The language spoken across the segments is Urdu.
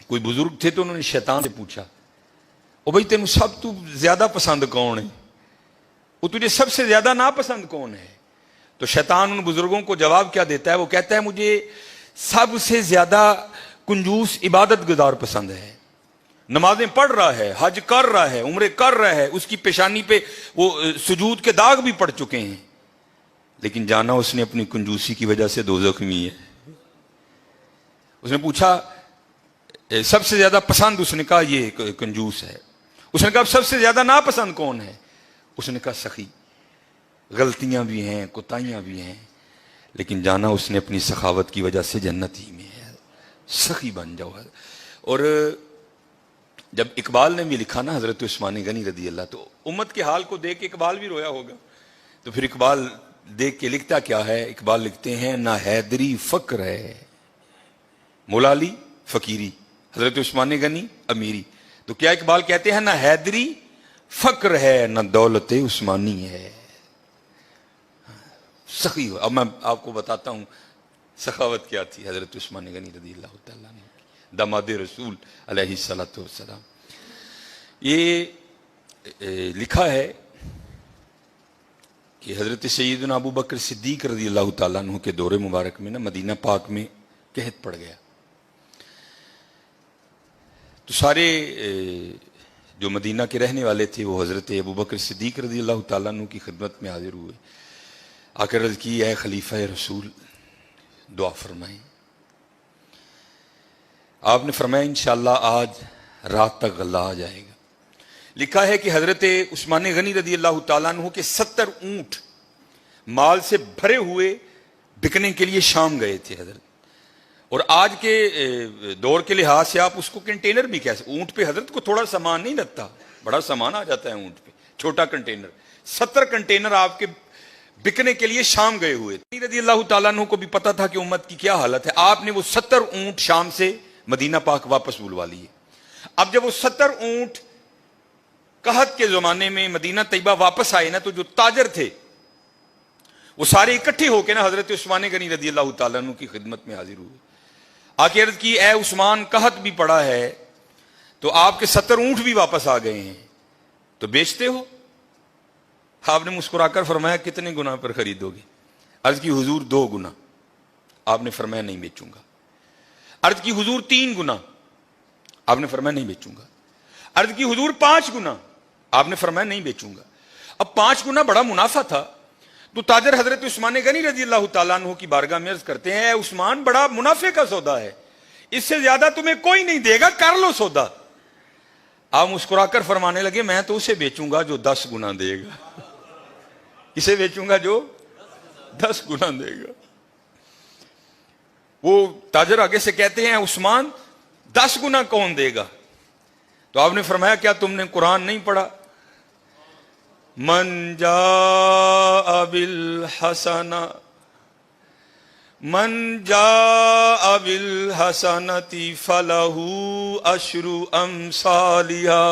کوئی بزرگ تھے تو انہوں نے شیطان سے پوچھا او بھائی تینوں سب تو زیادہ پسند کون ہے, وہ تجھے سب سے زیادہ ناپسند کون ہے؟ تو شیطان ان بزرگوں کو جواب کیا دیتا ہے؟ وہ کہتا ہے مجھے سب سے زیادہ کنجوس عبادت گزار پسند ہے, نمازیں پڑھ رہا ہے, حج کر رہا ہے, عمرے کر رہا ہے, اس کی پیشانی پہ وہ سجود کے داغ بھی پڑ چکے ہیں, لیکن جانا اس نے اپنی کنجوسی کی وجہ سے دوزخ میں ہے. اس نے پوچھا سب سے زیادہ پسند, اس نے کہا یہ کنجوس ہے. اس نے کہا سب سے زیادہ ناپسند کون ہے؟ اس نے کہا سخی, غلطیاں بھی ہیں, کوتاہیاں بھی ہیں, لیکن جانا اس نے اپنی سخاوت کی وجہ سے جنت ہی میں ہے, سخی بن جاؤ. اور جب اقبال نے بھی لکھا نا حضرت عثمان غنی رضی اللہ, تو امت کے حال کو دیکھ کے اقبال بھی رویا ہوگا. تو پھر اقبال دیکھ کے لکھتا کیا ہے؟ اقبال لکھتے ہیں نہ حیدری فقر ہے, مولا علی فقیری, حضرت عثمان غنی امیری. تو کیا اقبال کہتے ہیں نہ حیدری فقر ہے نہ دولت عثمانی ہے, سخی ہو. اب میں آپ کو بتاتا ہوں سخاوت کیا تھی حضرت عثمان غنی رضی اللہ تعالیٰ عنہ, داماد رسول علیہ الصلوۃ والسلام. یہ لکھا ہے کہ حضرت سیدنا ابو بکر صدیق رضی اللہ تعالیٰ عنہ کے دور مبارک میں نا مدینہ پاک میں قحط پڑ گیا. تو سارے جو مدینہ کے رہنے والے تھے وہ حضرت ابو بکر صدیق رضی اللہ تعالیٰ عنہ کی خدمت میں حاضر ہوئے. آ کر عرض کی اے خلیفہ رسول دعا فرمائیں. آپ نے فرمایا انشاءاللہ آج رات تک غلہ آ جائے گا. لکھا ہے کہ حضرت عثمان غنی رضی اللہ تعالیٰ عنہ کے 70 اونٹ مال سے بھرے ہوئے بکنے کے لیے شام گئے تھے حضرت. اور آج کے دور کے لحاظ سے آپ اس کو کنٹینر بھی کہہ سکتے. اونٹ پہ حضرت کو تھوڑا سامان نہیں لگتا, بڑا سامان آ جاتا ہے اونٹ پہ, چھوٹا کنٹینر. 70 کنٹینر آپ کے بکنے کے لیے شام گئے ہوئے تھے. رضی اللہ تعالیٰ عنہ کو بھی پتا تھا کہ امت کی کیا حالت ہے. آپ نے وہ 70 اونٹ شام سے مدینہ پاک واپس بلوا لیے. اب جب وہ 70 اونٹ قحط کے زمانے میں مدینہ طیبہ واپس آئے نا, تو جو تاجر تھے وہ سارے اکٹھے ہو کے نا حضرت عثمان غنی رضی اللہ تعالیٰ عنہ کی خدمت میں حاضر ہوئے. آ کے عرض کی اے عثمان قحط بھی پڑا ہے تو آپ کے 70 اونٹ بھی واپس آ گئے ہیں, تو بیچتے ہو؟ آپ نے مسکرا کر فرمایا کتنے گنا پر خریدو گے؟ عرض کی حضور 2 گنا. آپ نے فرمایا نہیں بیچوں گا. عرض کی حضور 3 گنا. آپ نے فرمایا نہیں بیچوں گا. عرض کی حضور 5 گنا. آپ نے فرمایا نہیں بیچوں گا. اب 5 گنا بڑا منافع تھا, تو تاجر حضرت عثمان غنی رضی اللہ تعالیٰ عنہ کی بارگاہ میں عرض کرتے ہیں اے عثمان بڑا منافع کا سودا ہے, اس سے زیادہ تمہیں کوئی نہیں دے گا, کر لو سودا. آپ مسکرا کر فرمانے لگے میں تو اسے بیچوں گا جو 10 گنا دے گا. اسے بیچوں گا جو 10 گنا دے گا. وہ تاجر آگے سے کہتے ہیں عثمان 10 گنا کون دے گا؟ تو آپ نے فرمایا کیا تم نے قرآن نہیں پڑھا؟ من جاء بالحسنہ فلہ عشر امثالہا.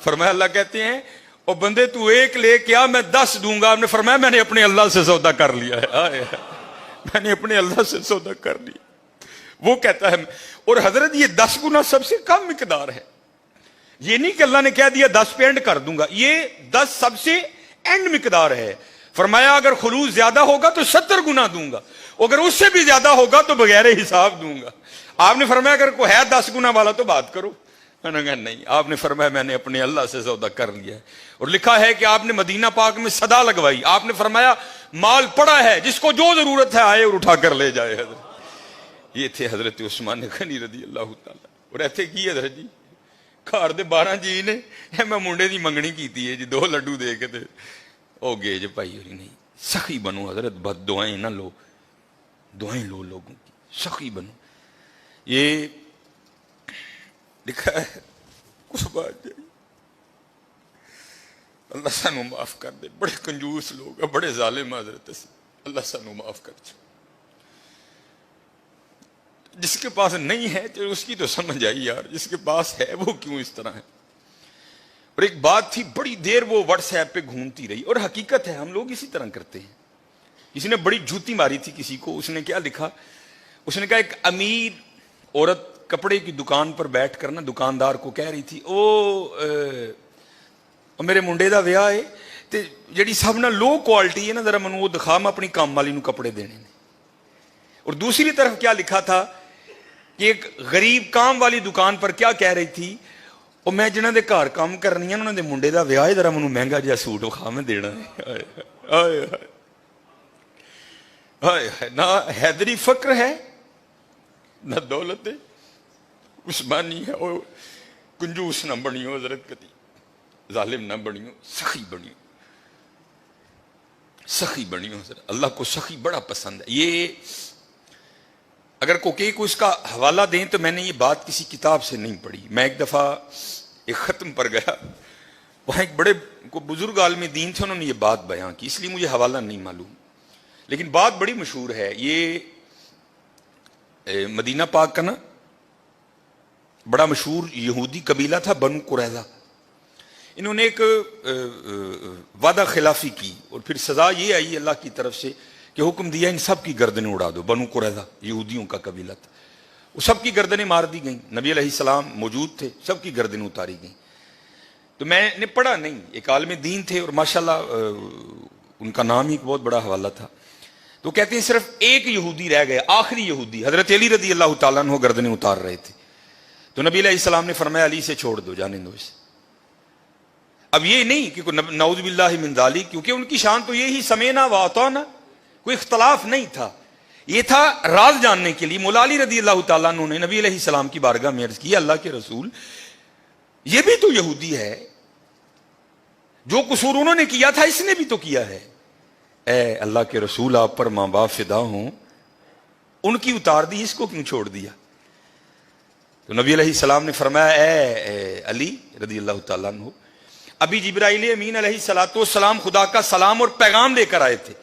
فرمایا اللہ کہتے ہیں اور بندے تو 1 لے کیا میں 10 دوں گا. آپ نے فرمایا میں نے اپنے اللہ سے سودا کر لیا ہے, میں نے اپنے اللہ سے سودا کر لیا. وہ کہتا ہے, اور حضرت یہ 10 گنا سب سے کم مقدار ہے. یہ نہیں کہ اللہ نے کہہ دیا 10 پہ اینڈ کر دوں گا, یہ 10 سب سے اینڈ مقدار ہے. فرمایا اگر خلوص زیادہ ہوگا تو 70 گنا دوں گا, اگر اس سے بھی زیادہ ہوگا تو بغیر حساب دوں گا. آپ نے فرمایا اگر کوئی ہے 10 گنا والا تو بات کرو. میں نے کہا نہیں. آپ نے فرمایا میں نے اپنے اللہ سے سودا کر لیا ہے. اور لکھا ہے کہ آپ نے مدینہ پاک میں صدا لگوائی. آپ نے فرمایا مال پڑا ہے, جس کو جو ضرورت ہے آئے اور اٹھا کر لے جائے. حضرت یہ تھے حضرت عثمان غنی رضی اللہ تعالیٰ. اور ایتھے کی حضرت جی گھر دے 12 جی نے میں منڈے دی منگنی کیتی ہے جی 2 لڈو دے کے تے او گے جی بھائی ہوئی نہیں. سخی بنو حضرت, بد دعائیں نہ لو, دعائیں لو لوگوں کی, سخی بنو. یہ لکھا ہے کچھ بات جائے اللہ سانو معاف کر دے. بڑے کنجوس لوگ ہیں, بڑے ظالم حضرت سے, اللہ سانو معاف کر دے. جس کے پاس نہیں ہے تو اس کی تو سمجھ آئی یار, جس کے پاس ہے وہ کیوں اس طرح ہے. اور ایک بات تھی بڑی دیر وہ واٹس ایپ پہ گھومتی رہی, اور حقیقت ہے ہم لوگ اسی طرح کرتے ہیں. کسی نے بڑی جوتی ماری تھی کسی کو, اس نے کیا لکھا, اس نے کہا ایک امیر عورت کپڑے کی دکان پر بیٹھ کر نا دکاندار کو کہہ رہی تھی میرے منڈے دا ویاہ ہے تے جڑی سب نہ لو کوالٹی ہے نا ذرا منو وہ دکھا، میں اپنی کام والی نو کپڑے دینے نے۔ اور دوسری طرف کیا لکھا تھا کہ ایک غریب کام والی دکان پر کیا کہہ رہی تھی، اور میں جنہاں دے گھر کام کرنی ہے انہاں دے منڈے دا ویاہ ہے، ذرا منو مہنگا جہا سوٹ وکھا میں دینا ہے۔ نہ حیدری فقر ہے نہ دولت عثمانی ہے، اور کنجوس نہ بنیو حضرت، کتی ظالم نہ بنیو، سخی بنیو، سخی بنیو حضرت۔ اللہ کو سخی بڑا پسند ہے۔ یہ اگر کوئی کو اس کا حوالہ دیں تو میں نے یہ بات کسی کتاب سے نہیں پڑھی، میں ایک دفعہ ایک ختم پر گیا، وہاں ایک بڑے بزرگ عالم دین تھے، انہوں نے یہ بات بیان کی، اس لیے مجھے حوالہ نہیں معلوم، لیکن بات بڑی مشہور ہے۔ یہ مدینہ پاک کا نا بڑا مشہور یہودی قبیلہ تھا بنو قریظہ، انہوں نے ایک وعدہ خلافی کی اور پھر سزا یہ آئی اللہ کی طرف سے کہ حکم دیا ان سب کی گردنیں اڑا دو۔ بنو قریظہ یہودیوں کا قبیلہ تھا، وہ سب کی گردنیں مار دی گئیں، نبی علیہ السلام موجود تھے، سب کی گردنیں اتاری گئیں۔ تو میں نے پڑھا نہیں، ایک عالم دین تھے اور ماشاءاللہ ان کا نام ہی ایک بہت بڑا حوالہ تھا، تو کہتے ہیں صرف ایک یہودی رہ گئے، آخری یہودی حضرت علی رضی اللہ تعالیٰ عنہ گردنیں اتار رہے تھے، تو نبی علیہ السلام نے فرمایا علی سے چھوڑ دو، جانے دو اسے۔ اب یہ نہیں کہ نعوذ باللہ من ذالک، کیونکہ ان کی شان تو یہی سمینا و اطعنا، کوئی اختلاف نہیں تھا، یہ تھا راز جاننے کے لیے۔ مولا علی رضی اللہ تعالیٰ عنہ نے نبی علیہ السلام کی بارگاہ میں عرض کی، اللہ کے رسول یہ بھی تو یہودی ہے، جو قصور انہوں نے کیا تھا اس نے بھی تو کیا ہے۔ اے اللہ کے رسول آپ پر ماں باپ فدا ہوں، ان کی اتار دی، اس کو کیوں چھوڑ دیا؟ تو نبی علیہ السلام نے فرمایا اے علی رضی اللہ تعالیٰ عنہ، ابھی جبرائیل امین علیہ السلام خدا کا سلام اور پیغام لے کر آئے تھے،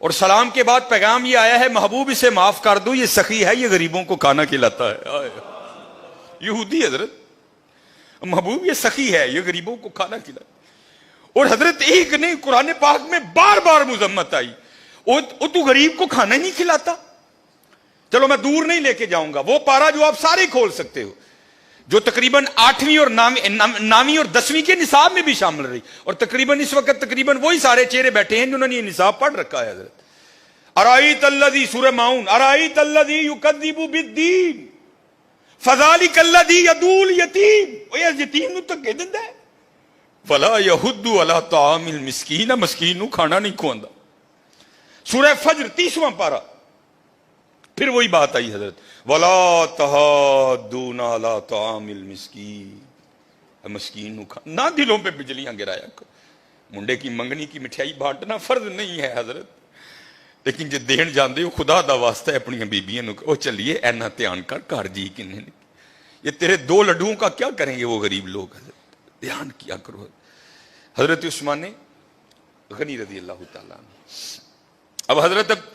اور سلام کے بعد پیغام یہ آیا ہے محبوب اسے معاف کر دو، یہ سخی ہے، یہ غریبوں کو کھانا کھلاتا ہے۔ یہودی حضرت، محبوب یہ سخی ہے، یہ غریبوں کو کھانا کھلاتا ہے۔ اور حضرت ایک نہیں، قرآن پاک میں بار بار مذمت آئی، وہ تو غریب کو کھانا ہی نہیں کھلاتا۔ چلو میں دور نہیں لے کے جاؤں گا، وہ پارا جو آپ سارے کھول سکتے ہو، جو تقریباً 8ویں اور 9ویں اور 10ویں کے نصاب میں بھی شامل رہی، اور تقریباً اس وقت تقریباً وہی سارے چہرے بیٹھے ہیں جنہوں نے یہ نصاب پڑھ رکھا ہے حضرت۔ ارائیت الذی، سورہ ماؤن، ارائیت الذی یکذب بالدین فذلک الذی یدعو الیتیم، وہ یتیم نو دھکے دیندا ہے، ولا یحض علی طعام المسکین، مسکین نو کھانا نہیں کھواندا۔ سورہ فجر 30واں پارہ، پھر وہی بات آئی حضرت، وَلَا تَحَاضُّونَ عَلَىٰ طَعَامِ الْمِسْكِينِ، مسکین نو کھانا نہ، دلوں پہ بجلیاں گرایا کرو۔ منڈے کی منگنی کی مٹھائی بانٹنا فرض نہیں ہے حضرت، لیکن جے دین جاندے ہو خدا دا واسطہ ہے اپنی بیبیاں نو او چلیے اینا دھیان کر گھر جی کنے نے، یہ تیرے 2 لڈوؤں کا کیا کریں گے وہ غریب لوگ، حضرت دھیان کیا کرو۔ حضرت عثمان غنی رضی اللہ تعالیٰ عنہ، اب حضرت اب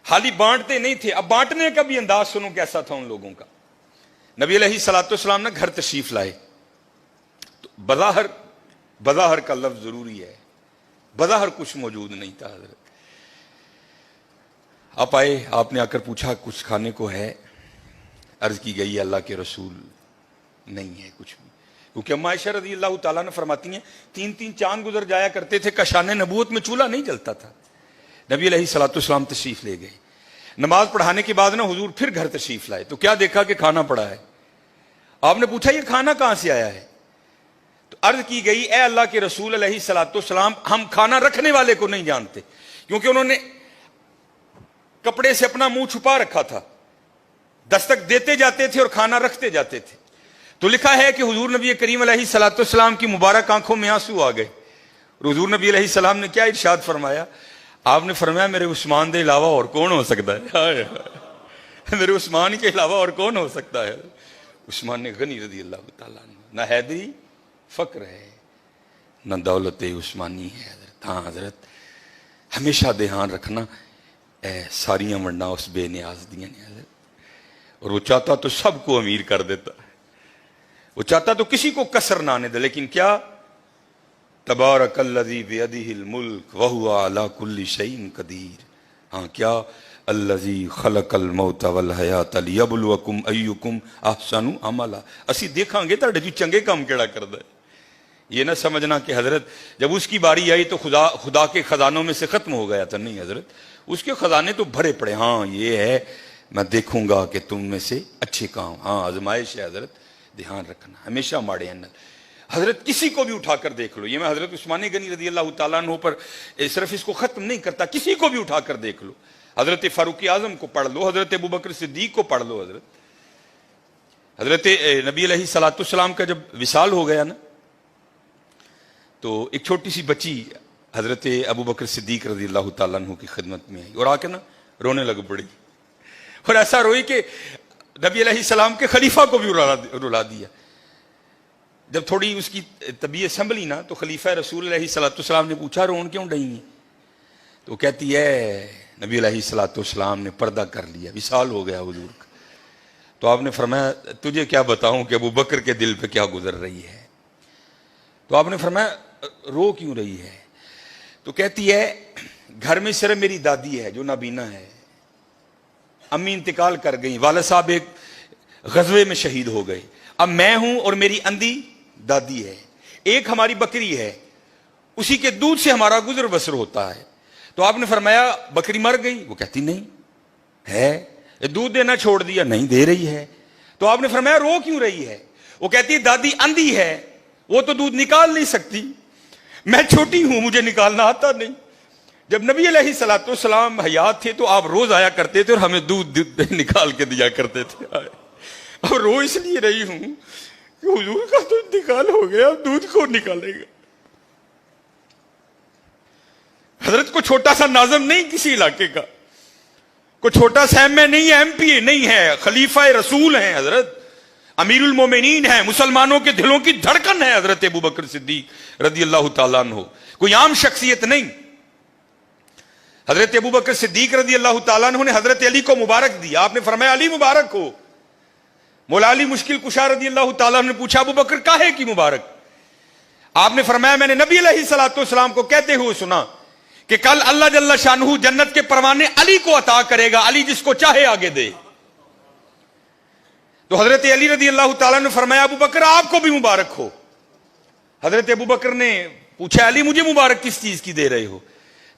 حالی بانٹتے نہیں تھے، اب بانٹنے کا بھی انداز سنو کیسا تھا ان لوگوں کا۔ نبی علیہ السلام نے گھر تشریف لائے، تو بظاہر کا لفظ ضروری ہے، بظاہر کچھ موجود نہیں تھا حضرت۔ آپ آئے، آپ نے آ کر پوچھا کچھ کھانے کو ہے؟ عرض کی گئی اللہ کے رسول نہیں ہے کچھ بھی، کیونکہ اما عائشہ رضی اللہ تعالیٰ نے فرماتی ہیں 3 چاند گزر جایا کرتے تھے، کشان نبوت میں چولہا نہیں جلتا تھا۔ نبی علیہ السلام تشریف لے گئے، نماز پڑھانے کے بعد نا حضور پھر گھر تشریف لائے، تو کیا دیکھا کہ کھانا پڑا ہے۔ آپ نے پوچھا یہ کھانا کہاں سے آیا ہے؟ تو عرض کی گئی اے اللہ کے رسول علیہ السلام، ہم کھانا رکھنے والے کو نہیں جانتے، کیونکہ انہوں نے کپڑے سے اپنا منہ چھپا رکھا تھا، دستک دیتے جاتے تھے اور کھانا رکھتے جاتے تھے۔ تو لکھا ہے کہ حضور نبی کریم علیہ السلام کی مبارک آنکھوں میں آنسو آ گئے۔ حضور نبی علیہ السلام نے کیا ارشاد فرمایا؟ آپ نے فرمایا میرے عثمان کے علاوہ اور کون ہو سکتا ہے؟ میرے عثمان کے علاوہ اور کون ہو سکتا ہے؟ عثمان غنی رضی اللہ تعالیٰ عنہ، نہ حیدری فقر ہے نہ دولت عثمانی ہے حضرت۔ ہاں حضرت ہمیشہ دھیان رکھنا، ساریاں ونڈا اس بے نیاز دیاں نے حضرت، اور وہ چاہتا تو سب کو امیر کر دیتا، وہ چاہتا تو کسی کو کسر نہ آنے دے، لیکن کیا تبارک الذی بیدہ الملک وہو علی کل شیء قدیر، ہاں کیا الذی خلق الموت والحیات لیبلوکم ایکم احسن عملا. اسی دیکھاں گے تہاڈے جو چنگے کام کیڑا کردا ہے. یہ نہ سمجھنا کہ حضرت جب اس کی باری آئی تو خدا کے خزانوں میں سے ختم ہو گیا تھا. نہیں حضرت، اس کے خزانے تو بھرے پڑے. ہاں یہ ہے، میں دیکھوں گا کہ تم میں سے اچھے کام. ہاں آزمائش ہے حضرت، دھیان رکھنا ہمیشہ ماڑے ہیں. حضرت کسی کو بھی اٹھا کر دیکھ لو، یہ میں حضرت عثمان غنی رضی اللہ تعالیٰ عنہ پر صرف اس کو ختم نہیں کرتا، کسی کو بھی اٹھا کر دیکھ لو. حضرت فاروق اعظم کو پڑھ لو، حضرت ابوبکر صدیق کو پڑھ لو. حضرت نبی علیہ الصلوۃ والسلام کا جب وصال ہو گیا نا، تو ایک چھوٹی سی بچی حضرت ابوبکر صدیق رضی اللہ تعالیٰ عنہ کی خدمت میں آئی اور آ کے نا رونے لگ پڑی. اور ایسا روئی کہ نبی علیہ السلام کے خلیفہ کو بھی رلا دیا. جب تھوڑی اس کی طبیعت سنبھلی نا تو خلیفہ رسول علیہ الصلوۃ والسلام نے پوچھا رون کیوں ڈئی ہیں؟ تو کہتی ہے نبی علیہ الصلوۃ والسلام نے پردہ کر لیا، وصال ہو گیا حضور کا. تو آپ نے فرمایا تجھے کیا بتاؤں کہ ابو بکر کے دل پہ کیا گزر رہی ہے. تو آپ نے فرمایا رو کیوں رہی ہے؟ تو کہتی ہے گھر میں صرف میری دادی ہے جو نابینا ہے، امی انتقال کر گئی، والد صاحب ایک غزوے میں شہید ہو گئے، اب میں ہوں اور میری اندھی دادی ہے، ایک ہماری بکری ہے، اسی کے دودھ سے ہمارا گزر بسر ہوتا ہے. تو آپ نے فرمایا بکری مر گئی؟ وہ کہتی نہیں ہے. دودھ دینا چھوڑ دیا؟ نہیں دے رہی ہے. تو آپ نے فرمایا رو کیوں رہی ہے؟ وہ کہتی ہے دادی اندھی ہے، وہ تو دودھ نکال نہیں سکتی، میں چھوٹی ہوں مجھے نکالنا آتا نہیں. جب نبی علیہ الصلوۃ والسلام حیات تھے تو آپ روز آیا کرتے تھے اور ہمیں دودھ نکال کے دیا کرتے تھے. اب رو اس لیے رہی ہوں کہ حضور کا تو انتقال ہو گیا، اب دودھ کون نکالے گا. حضرت کو چھوٹا سا ناظم نہیں کسی علاقے کا، کوئی چھوٹا سا ایم اے نہیں ہے، ایم پی اے نہیں ہے، خلیفہ رسول ہیں حضرت، امیر المومنین ہیں، مسلمانوں کے دلوں کی دھڑکن ہے حضرت ابوبکر صدیق رضی اللہ تعالیٰ عنہ، کوئی عام شخصیت نہیں. حضرت ابوبکر صدیق رضی اللہ تعالیٰ عنہ نے حضرت علی کو مبارک دیا. آپ نے فرمایا علی مبارک ہو. مولا علی مشکل کشا رضی اللہ تعالیٰ عنہ نے پوچھا ابوبکر کاہے کی مبارک؟ آپ نے فرمایا میں نے نبی علیہ الصلوۃ والسلام کو کہتے ہوئے سنا کہ کل اللہ جل شانہ جنت کے پروانے علی کو عطا کرے گا، علی جس کو چاہے آگے دے. تو حضرت علی رضی اللہ تعالیٰ نے فرمایا ابوبکر آپ کو بھی مبارک ہو. حضرت ابوبکر نے پوچھا علی مجھے مبارک کس چیز کی دے رہے ہو؟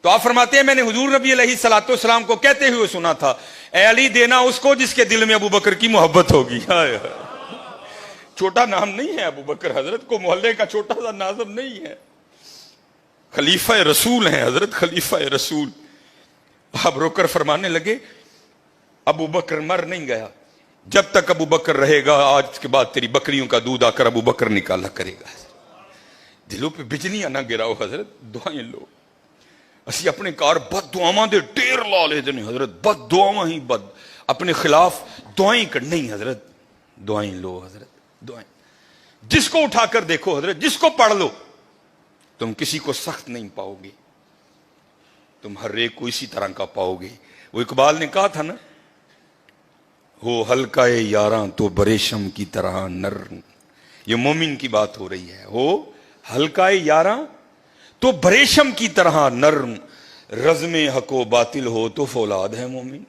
تو آپ فرماتے ہیں میں نے حضور نبی علیہ الصلوۃ والسلام کو کہتے ہوئے سنا تھا اے علی دینا اس کو جس کے دل میں ابوبکر کی محبت ہوگی. چھوٹا نام نہیں ہے ابوبکر، حضرت کو محلے کا چھوٹا سا ناظم نہیں ہے، خلیفہ رسول ہیں حضرت، خلیفہ رسول. آپ رو کر فرمانے لگے ابوبکر مر نہیں گیا، جب تک ابوبکر رہے گا آج کے بعد تیری بکریوں کا دودھ آ کر ابوبکر نکالا کرے گا. دلوں پہ بجلیاں نہ گراؤ حضرت، دعائیں لو. اسی اپنے کار بد دعاواں دے ٹیر لا لے دے حضرت، بد دعاواں ہی بد، اپنے خلاف دعائیں کرنی حضرت، دعائیں لو حضرت، دعائیں. جس کو اٹھا کر دیکھو حضرت، جس کو پڑھ لو، تم کسی کو سخت نہیں پاؤ گے، تم ہر ایک کو اسی طرح کا پاؤ گے. وہ اقبال نے کہا تھا نا ہو ہلکا یاراں تو بریشم کی طرح نرم. یہ مومن کی بات ہو رہی ہے. ہو ہلکا یاراں تو بریشم کی طرح نرم، رزم حق و باطل ہو تو فولاد ہے مومن.